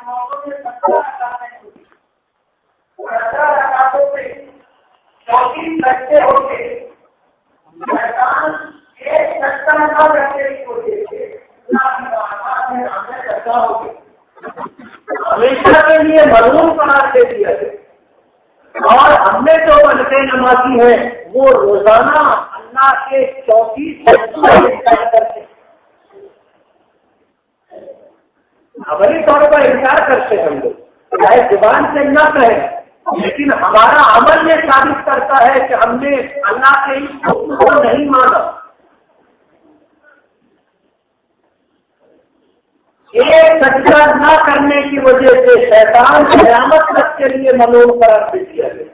نمازوں میں 17 رکعتیں ہوتی ہیں، 17 رکعتوں میں 34 سجدے ہوتے ہیں۔ شیطان ایک سجدہ نہ کرنے کی کوشش ہے، ہمیشہ کے لیے ملعون قرار دے دیا ہے۔ اور ہم نے جو بلکہ نمازی ہے وہ روزانہ اللہ کے 34 سجدوں کا انکار کرتے ہیں، عملی طور پر انکار کرتے ہیں ہم لوگ، چاہے زبان سے نہ کہیں، لیکن ہمارا عمل یہ ثابت کرتا ہے کہ ہم نے اللہ کے اس حکم کو نہیں مانا۔ ایک سجدہ نہ کرنے کی وجہ سے شیطان قیامت تک کے لیے ملعون قرار دے دیا گیا۔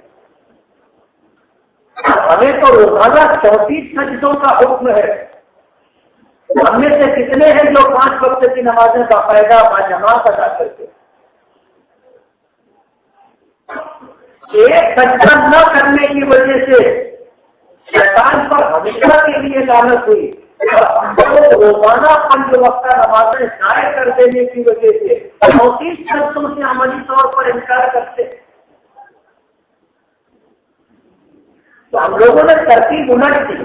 ہمیں تو روزانہ 34 سجدوں کا حکم ہے۔ ہم میں سے کتنے ہیں جو 5 وقت کی نمازیں باقاعدہ باجماعت ادا کرتے ہیں؟ ایک سجدہ نہ کرنے کی وجہ سے شیطان پر ہمیشہ کے لیے لعنت ہوئی، اور ہم لوگ روزانہ 5 وقت نمازیں ضائع کر دینے کی وجہ سے 34 سجدوں سے عملی طور پر انکار کرتے ہیں۔ تو ہم لوگوں نے ترتیب الٹ دی۔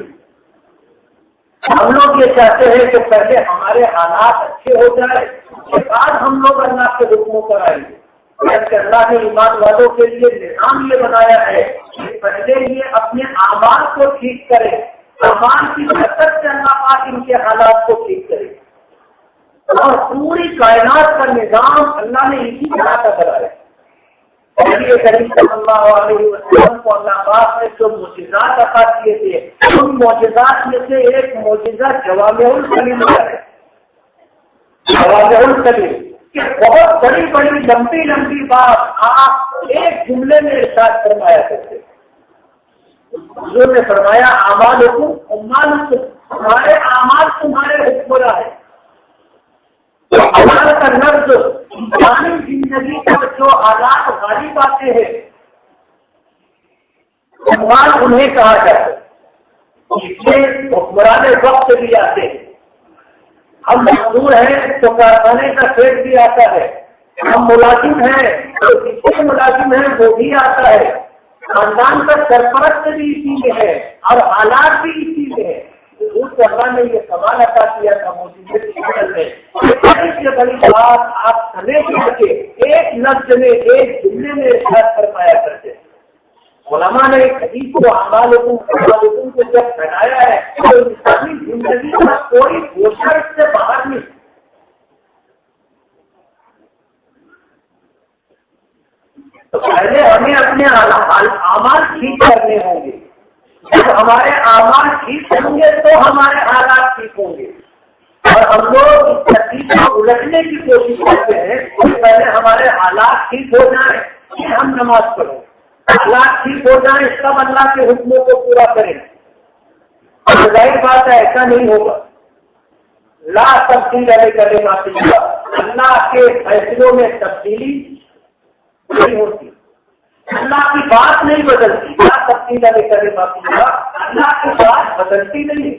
ہم لوگ یہ چاہتے ہیں کہ پہلے ہمارے حالات اچھے ہو جائے، اس کے بعد ہم لوگ اللہ کے حکموں پر آئیں گے۔ جبکہ اللہ نے ایمان والوں کے لیے نظام یہ بنایا ہے کہ پہلے یہ اپنے اعمال کو ٹھیک کرے، اعمال کی برکت سے اللہ پاک ان کے حالات کو ٹھیک کرے، اور پوری کائنات کا نظام اللہ نے اسی طرح کا بنایا۔ نبی کریم صلی اللہ علیہ وسلم کو اللہ پاک نے جو معجزات عطا کیے تھے، ان معجزات میں سے ایک معجزہ جوامع الکلم ہے۔ جوامع الکلم کہ بہت بڑی بڑی لمبی لمبی بات آپ ایک جملے میں ارشاد فرمایا کرتے۔ حضور نے فرمایا اعمالکم اموالکم، تمہارے اعمال تمہارے حکمراں ہیں۔ ہمارا کا لفظ انسانی زندگی کا جو حالات غالب آتے ہیں اموال انہیں کہا جاتا ہے، اس میں حکمران وقت بھی آتے ہیں۔ ہم مزدور ہیں تو کارخانے کا سیٹ بھی آتا ہے، ہم ملازم ہیں تو جس سے ملازم ہیں وہ بھی آتا ہے، خاندان کا سرپرست بھی اسی میں ہے اور حالات بھی اسی میں ہے۔ حضور کو اللہ نے یہ سوال عطا کیا تھا موجودہ کی شکل میں، بڑی سے بڑی بات آپ سمیٹ کر کے ایک لفظ میں ایک جملے میں ارشاد فرمایا کرتے۔ علماء نے ایک حدیث کو اعمالکم کو جب بنایا ہے تو انسانی زندگی کا کوئی گوشہ اس سے باہر نہیں۔ تو پہلے ہمیں اپنے اعمال ٹھیک کرنے ہوں گے، جب ہمارے اعمال ٹھیک ہوں گے تو ہمارے حالات ٹھیک ہوں گے۔ اور ہم لوگ اس ترتیب کو الٹنے کی کوشش کرتے ہیں کہ پہلے ہمارے حالات ٹھیک ہو جائیں پھر ہم نماز پڑھیں، حالات ٹھیک ہو جائیں سب اللہ کے حکموں کو پورا کریں۔ ظاہر بات ہے ایسا نہیں ہوگا۔ لا تبدیل لکلمات اللہ، اللہ کے فیصلوں میں تبدیلی نہیں ہوتی، اللہ کی بات نہیں بدلتی۔ لا تبدیل لکلمات اللہ، اللہ کی بات بدلتی نہیں۔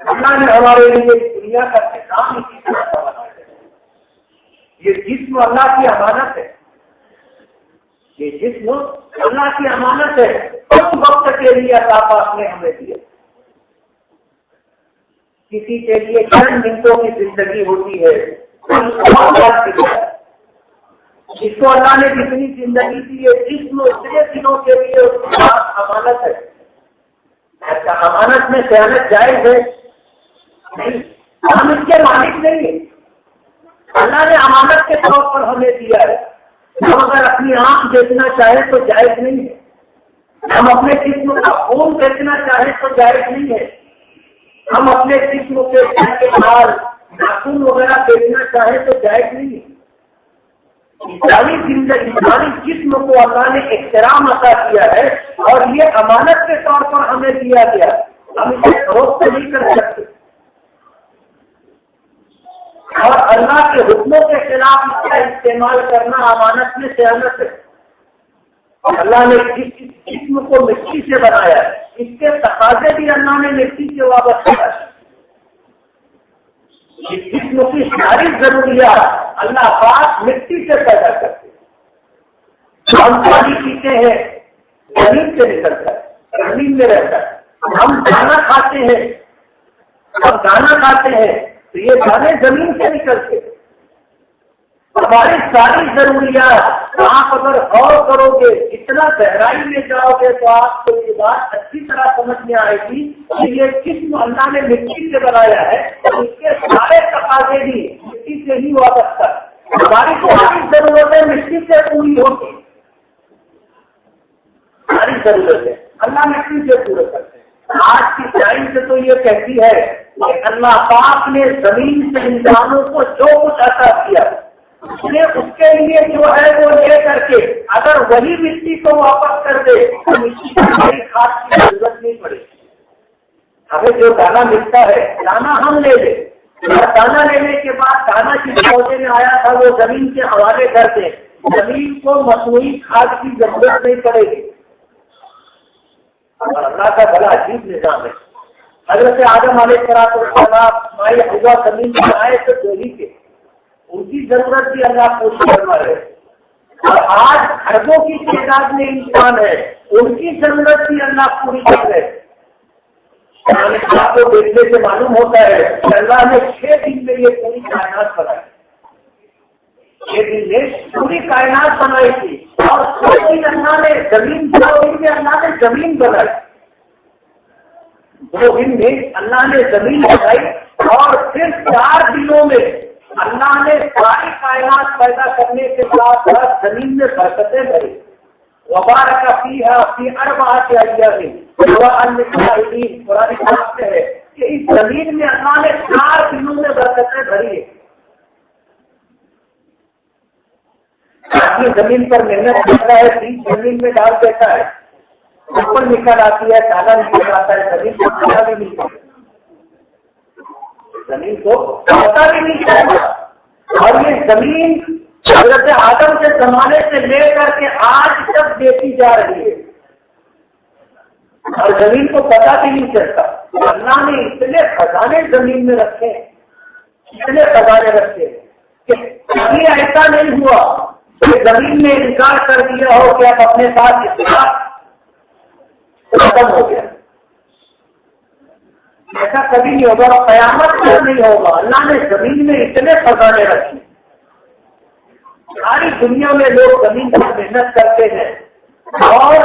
اللہ نے ہمارے لیے دنیا کا نظام اسی طرح کا بنایا ہے۔ یہ جسم اللہ کی امانت ہے، یہ جسم اللہ کی امانت ہے، اس وقت کے لیے اللہ پاک نے ہمیں دیا۔ کسی کے لیے چند منٹوں کی زندگی ہوتی ہے، جس کو اللہ نے جتنی زندگی دی ہے جسم اتنے دنوں کے لیے اس کے پاس امانت ہے۔ ایسا امانت میں خیانت جائز ہے نہیں، ہم اس کے مالک نہیں ہیں، اللہ نے امانت کے طور پر ہمیں دیا ہے۔ ہم اگر اپنی آنکھ دیکھنا چاہیں تو جائز نہیں ہے، ہم اپنے جسم کا خون دیکھنا چاہیں تو جائز نہیں ہے، ہم اپنے جسم کے بال ناخن وغیرہ دیکھنا چاہیں تو جائز نہیں ہے۔ انسانی زندگی انسانی جسم کو اللہ نے احترام عطا کیا ہے اور یہ امانت کے طور پر ہمیں دیا گیا، ہم اسے فروخت نہیں کر سکتے، اور اللہ کے حکموں کے خلاف اس کا استعمال کرنا امانت میں خیانت ہے۔ اللہ نے جس جسم کو مٹی سے بنایا ہے اس کے تقاضے بھی اللہ نے مٹی سے وابستہ ہے۔ اس جسم کی ساری ضروریات اللہ پاک مٹی سے پیدا کرتے ہیں۔ ہم پانی پیتے ہیں زمین سے نکلتا ہے، زمین میں رہتا ہے۔ ہم دانا کھاتے ہیں، ہم دانا کھاتے ہیں تو یہ دانے زمین سے نکلتے ہیں۔ ہماری ساری ضروریات آپ اگر غور کرو گے، اتنا گہرائی میں جاؤ گے تو آپ کو یہ بات اچھی طرح سمجھ میں آئے گی کہ یہ جسم اللہ نے مٹی سے بنایا ہے اور اس کے سارے تقاضے بھی مٹی سے ہی وابستہ ہے۔ ہماری ساری ضرورتیں مٹی سے پوری ہوتی، ساری ضرورتیں اللہ مٹی سے پورے کرتے ہیں۔ آج کی سائنس تو یہ کہتی ہے کہ اللہ پاک نے زمین سے انسانوں کو جو کچھ عطا کیا اس نے اس کے لیے جو ہے وہ لے کر کے اگر وہی مٹی کو واپس کر دے تو مٹی کی کھاد کی ضرورت نہیں پڑے۔ ہمیں جو دانا ملتا ہے دانا ہم لے لیں، دانا لینے کے بعد دانا جس پودے میں آیا تھا وہ زمین کے حوالے کر دیں، زمین کو مصنوعی کھاد کی ضرورت نہیں پڑے گی۔ اور اللہ کا بڑا عجیب نظام ہے۔ حضرت آدم علیہ السلام مائع ہوا زمین میں آئے تو چوری کے ان کی ضرورت بھی اللہ پوری کروا رہے، اور آج اربوں کی تعداد میں انسان ہے ان کی ضرورت بھی اللہ پوری کر رہے۔ آپ کو دیکھنے سے معلوم ہوتا ہے کہ اللہ نے 6 دن میں یہ پوری کائنات بنائی، 6 دن میں پوری کائنات بنائی تھی، اور 2 دن اللہ نے زمین، 2 دن میں اللہ نے زمین بنائی، 2 دن میں اللہ نے زمین بنائی، اور پھر 4 دنوں میں اللہ نے ساری کائنات پیدا کرنے کے ساتھ ساتھ زمین میں برکتیں بھری۔ وبارک فیہا فی اربعۃ ایام قرآن پاک میں ہے کہ اس زمین میں اللہ نے 4 دنوں میں برکتیں بھری ہے۔ اپنی زمین پر محنت کرتا ہے، بیج زمین میں ڈال دیتا ہے، اوپر نکل آتی ہے، دانا نکل آتا ہے، زمین کو پتا بھی نہیں چلتا، زمین کو پتا بھی نہیں چلتا۔ اور یہ زمین حضرت آدم کے زمانے سے لے کر کے آج تک دیکھی جا رہی ہے، اور زمین کو پتا بھی نہیں چلتا۔ اللہ نے اتنے خزانے زمین میں رکھے، اتنے خزانے رکھے کہ کبھی ایسا نہیں ہوا کہ زمین نے انکار کر دیا ہو کہ اب اپنے ساتھ اصلاح ختم ہو گیا، ایسا کبھی نہیں ہوگا، اور قیامت تک نہیں ہوگا۔ اللہ نے زمین میں اتنے خزانے رکھے، ساری دنیا میں لوگ زمین پر محنت کرتے ہیں، اور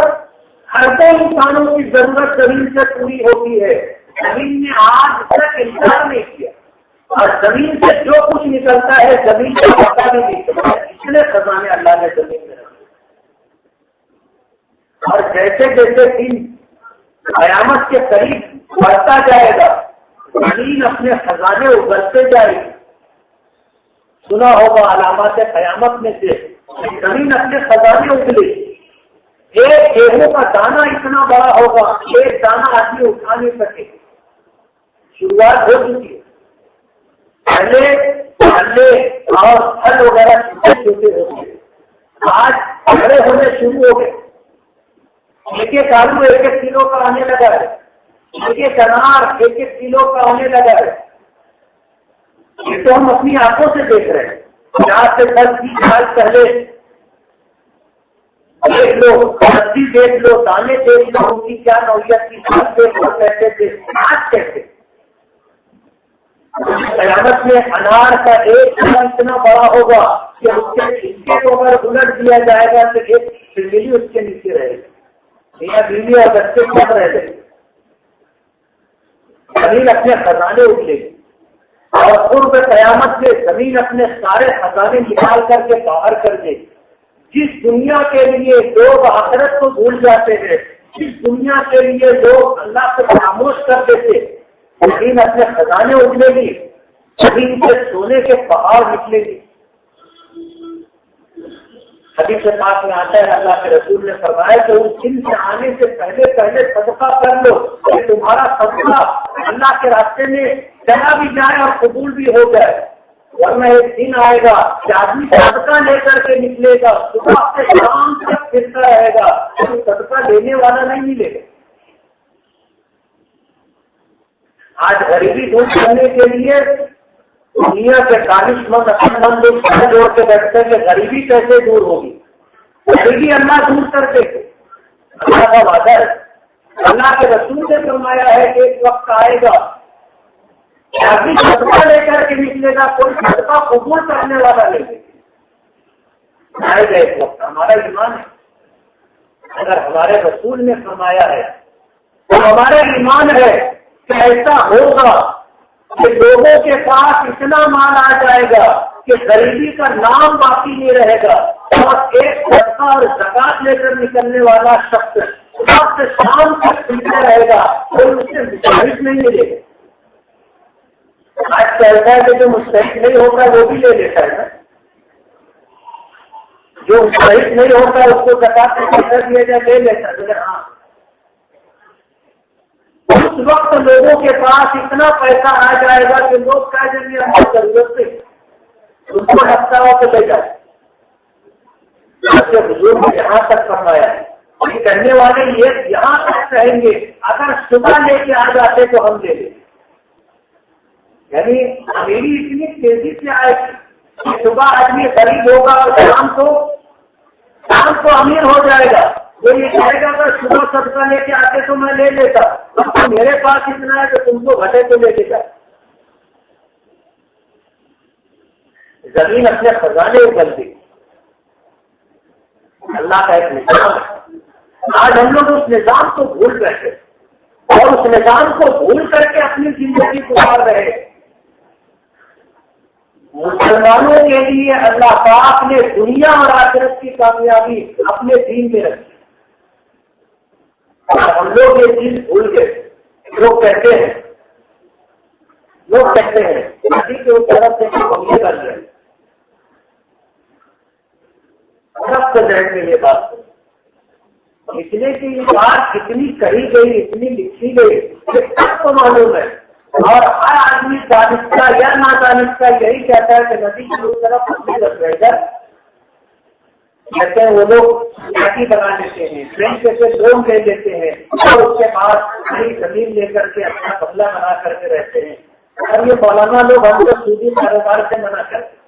اربوں انسانوں کی ضرورت زمین سے پوری ہوتی ہے۔ زمین نے آج تک انکار نہیں کیا، اور زمین سے جو کچھ نکلتا ہے زمین کو پتا بھی نہیں چلتا، اتنے خزانے اللہ نے زمین میں رکھے۔ اور جیسے جیسے دن قیامت کے قریب بڑھتا جائے گا، زمین اپنے خزانے اگلتے جائے گی۔ سنا ہوگا علامات قیامت میں سے زمین اپنے خزانے اگلے، ایک گیہوں کا دانہ اتنا بڑا ہوگا، ایک دانہ آدمی اٹھا نہیں سکے۔ شروعات ہو چکی ہے، پہلے اور پھل وغیرہ چھوٹے چھوٹے ہوتے ہیں، آج بڑے ہونے شروع ہو گئے، ایک آلو 1 کلو کا آنے لگا ہے، ایک انار 1 کلو کا آنے لگا ہے۔ یہ تو ہم اپنی آنکھوں سے دیکھ رہے ہیں۔ 4 سے 10 سال پہلے دیکھ لو، سبزی دیکھ لو، دانے دیکھ لو، ان کی کیا نوعیت کی بات دیکھ لو، کہتے تھے آج کیسے قیامت میں انار کا ایک اتنا بڑا ہوگا کہ اس کے چھلکے کو اگر الٹ دیا جائے گا تو ایک چنگلی اس کے نیچے رہے گی، یا بیوی اور بچے سب رہ گئے۔ زمین اپنے خزانے اگلے گی، اور قرب قیامت سے زمین اپنے سارے خزانے نکال کر کے باہر کر دے گی۔ جس دنیا کے لیے لوگ آخرت کو بھول جاتے ہیں، جس دنیا کے لیے لوگ اللہ کو خاموش کر دیتے، زمین اپنے خزانے اگلے گی، زمین سے سونے کے پہاڑ نکلے گی۔ حدیث پاک میں آتا ہے، اللہ کے رسول نے فرمایا کہ اس دن سے آنے سے پہلے صدقہ کر لو کہ تمہارا صدقہ اللہ کے راستے میں چلا بھی جائے اور قبول بھی ہو جائے، ورنہ ایک دن آئے گا کہ آدمی صدقہ لے کر کے نکلے گا، صبح سے شام تک پھرتا رہے گا، صدقہ لینے والا نہیں ملے گا۔ آج غریبی دور کرنے کے لیے دنیا کے دانشمند عقلمند لوگ سر جوڑ کے بیٹھتے ہیں کہ غریبی کیسے دور ہوگی. غریبی اللہ دور کر دے. اللہ کا وعدہ ہے. اللہ کے رسول نے فرمایا ہے کہ ایک وقت آئے گا آدمی صدقہ لے کر کے نکلے گا, کوئی صدقہ قبول کرنے والا نہیں آئے گا. ایک وقت ہمارا ایمان ہے. اگر ہمارے رسول نے فرمایا ہے تو ہمارا ایمان ہے کہ ایسا ہوگا کہ لوگوں کے پاس اتنا مال آ جائے گا کہ غریبی کا نام باقی نہیں رہے گا, اور ایک صدقہ اور زکات لے کر نکلنے والا شخص صبح سے شام تک پیچھے رہے گا, کوئی اس سے مستحق نہیں ملے گا. آج کہتا ہے کہ جو مستحق نہیں ہوگا وہ بھی لے لیتا ہے, جو مستحق نہیں ہوتا اس کو زکات میں پیسہ دیا جائے لے لیتا ہے. ہاں, اس وقت لوگوں کے پاس اتنا پیسہ آ جائے گا کہ لوگ کہہ دیں گے ہماری ضرورت نہیں, ان کو لگتا ہو تو لے جائے. بزرگ یہاں تک فرمایا ہے, اور کہنے والے یہ یہاں تک کہیں گے اگر صبح لے کے آ جاتے تو ہم لے لیں. یعنی امیری اتنی تیزی سے آئے گی کہ صبح آدمی غریب ہوگا اور شام کو امیر ہو جائے گا. وہ یہ کہے گا اگر صبح صدقہ لے کے آتے تو میں لے لیتا, اب تو میرے پاس اتنا ہے کہ تم کو گھٹے تو لے کے جائے. زمین اپنے خزانے اگل دی. اللہ کا ایک نظام ہے. آج ہم لوگ اس نظام کو بھول بیٹھے اور اس نظام کو بھول کر کے اپنی زندگی گزار رہے. مسلمانوں کے لیے اللہ پاک نے دنیا اور آخرت کی کامیابی اپنے دین میں رکھی. ہم لوگ یہ چیز بھول گئے. لوگ کہتے ہیں ندی کے اس طرف سے یہ کر رہے ہیں. سب کے ذہن میں یہ بات اس لیے کہ یہ بات اتنی کہی گئی, اتنی لکھی گئی کہ سب کو معلوم ہے, اور ہر آدمی دانشتہ یا نادانشتہ یہی کہتا ہے کہ ندی کی اس طرف اپنی رکھ رہے گا. کہتے ہیں وہ لوگ سیاسی بنا لیتے ہیں, ٹرین سے لون لے لیتے ہیں اور اس کے بعد بڑی زمین لے کر کے اپنا بنگلہ بنا کر کے رہتے ہیں. اور یہ مولانا لوگ ہم کو سودی کاروبار سے منع کرتے ہیں.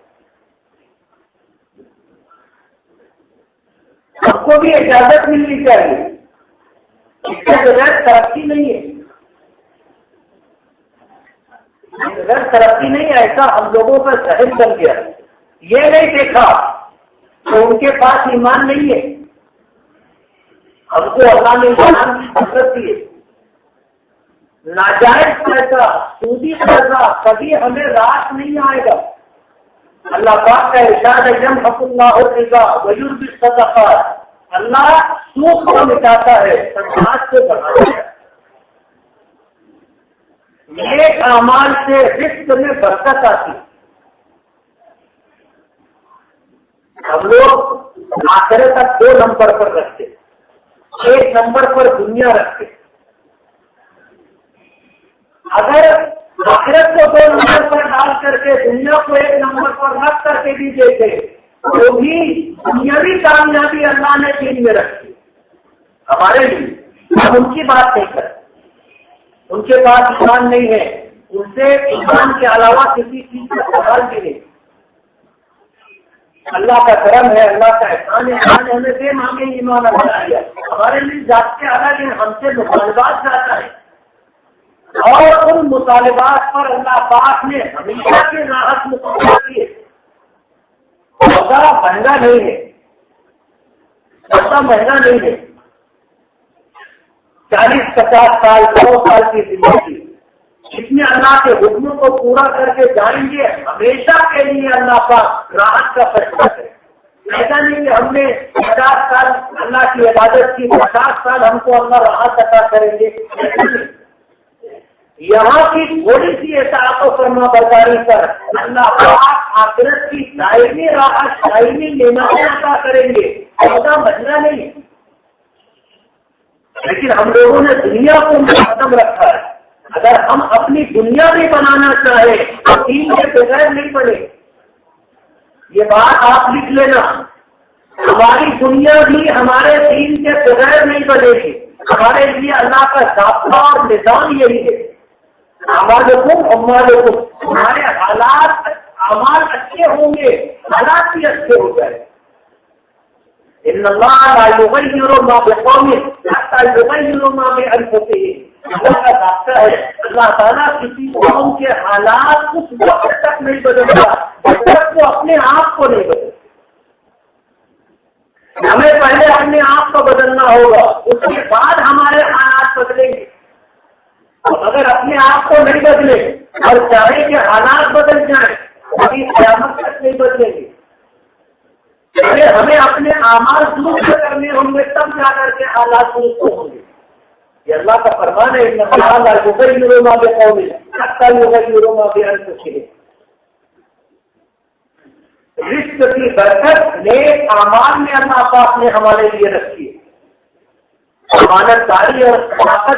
ہم کو بھی اجازت ملنی چاہیے, اس کے بغیر ترقی نہیں ہے. بغیر ترقی نہیں, ایسا ہم لوگوں کا ذہن بن گیا. یہ نہیں دیکھا تو ان کے پاس ایمان نہیں ہے. ہم کو اللہ نے ایمان کی حضرت دی ہے. ناجائز پیسہ, سودی پیسہ کبھی ہمیں راس نہیں آئے گا. اللہ پاک کا ارشاد ہے یمحق اللہ الربا ویربی الصدقات. اللہ سود کو مٹاتا ہے, صدقات کو بڑھاتا ہے. نیک اعمال سے رزق میں برکت آتی ہے. ہم لوگ آخرت تک 2 نمبر پر رکھتے, 1 نمبر پر دنیا رکھتے. اگر آخرت کو 2 نمبر پر ڈال کر کے دنیا کو 1 نمبر پر رکھ کر کے بھی دیتے تو بھی دنیاوی کامیابی اللہ نے دین میں رکھی ہمارے لیے. ہم ان کی بات نہیں کرتے, ان کے پاس ایمان نہیں ہے, ان سے ایمان کے علاوہ کسی چیز کا سوال بھی نہیں. اللہ کا کرم ہے, اللہ کا احسان ہے, ہمیں بے مانگے ایمان اللہ دیا. ہمارے لیے ذات کے الگ ہیں, ہم سے مطالبات جاتا ہے, اور ان مطالبات پر اللہ پاک نے ہمیشہ کی راحت مقرر کی ہے. سودا مہنگا نہیں ہے, سودا مہنگا نہیں ہے. 40-50 سال 100 سال کی زندگی جس میں اللہ کے حکموں کو پورا کر کے جائیں گے, ہمیشہ کے لیے اللہ پاک راحت کا فیصلہ ہے. ایسا نہیں کہ ہم نے 50 سال اللہ کی عبادت کی, 50 سال ہم کو اللہ راحت عطا کریں گے. یہاں کی تھوڑی سی اطاعت و فرما برداری پر اللہ پاک آخرت کی دائمی راحت, دائمی نعمتیں عطا کریں گے. ایسا مہنگا نہیں ہے, لیکن ہم لوگوں نے دنیا کو مقدم رکھا ہے. اگر ہم اپنی دنیا بھی بنانا چاہیں تو دین کے بغیر نہیں بنے. یہ بات آپ لکھ لینا, ہماری دنیا بھی ہمارے دین کے بغیر نہیں بنے گی. ہمارے لیے اللہ کا ضابطہ اور نظام یہی ہے. ہمارے ہمارے حالات اعمال اچھے ہوں گے، حالات بھی اچھے ہو جائے. ان اللہ لا یغیر ما بقوم حتی یغیروا ما بانفسهم. اللہ کا ضابطہ ہے، اللہ تعالیٰ کسی قوم کے حالات اس وقت تک نہیں بدلتا جب تک وہ اپنے آپ کو نہیں بدلتا. ہمیں پہلے اپنے آپ کو بدلنا ہوگا، اس کے بعد ہمارے حالات بدلیں گے. اگر اپنے آپ کو نہیں بدلے اور چاہے کہ حالات بدل جائیں ابھی قیامت تک نہیں بدلیں گے. پہلے ہمیں اپنے اعمال درست کرنے ہوں گے، تب جا کر کے حالات درست ہوں گے. یہ اللہ کا فرمان ہے، ان اللہ لا یغیر ما بقوم حتی یغیروا ما بانفسهم. رزق کی برکت نیک اعمال میں اللہ پاک نے ہمارے لیے رکھی ہے. امانت داری اور صداقت